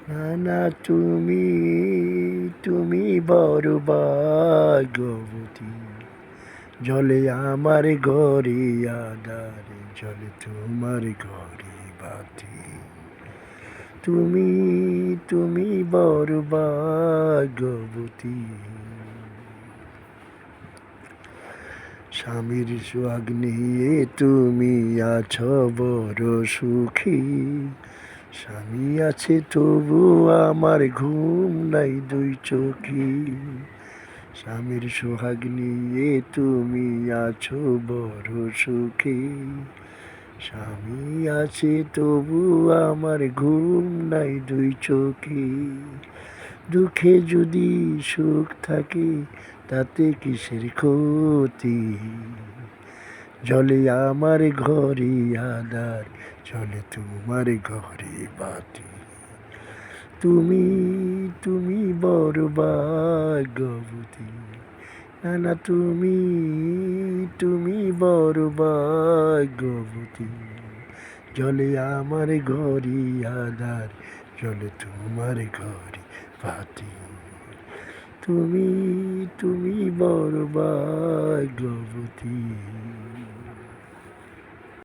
না না তুমি তুমি বড় ভাগ্যবতী, জলে আমার ঘরে আধারে, জলে তোমার ঘরে বাতি। তুমি তুমি বড় ভাগ্যবতী, স্বামীর সোহাগ নিয়ে তুমি আছো বড় সুখী। স্বামী আছে তবু আমার ঘুম নাই দুই চোখে। স্বামীর সোহাগ নিয়ে তুমি আছো বড় সুখী। স্বামী আছে তবু আমার ঘুম নাই দুই চোখে। দুঃখে যদি সুখ থাকে তাতে কিসের ক্ষতি। জলে আমার ঘরে আধার, জলে তোমার ঘরে বাতি। তুমি তুমি বড় ভাগ্যবতী, না না তুমি তুমি বড় ভাগ্যবতী, জলে আমার ঘরে আধার, জলে তোমার ঘরে বাতি। তুমি তুমি বড় ভাগ্যবতী।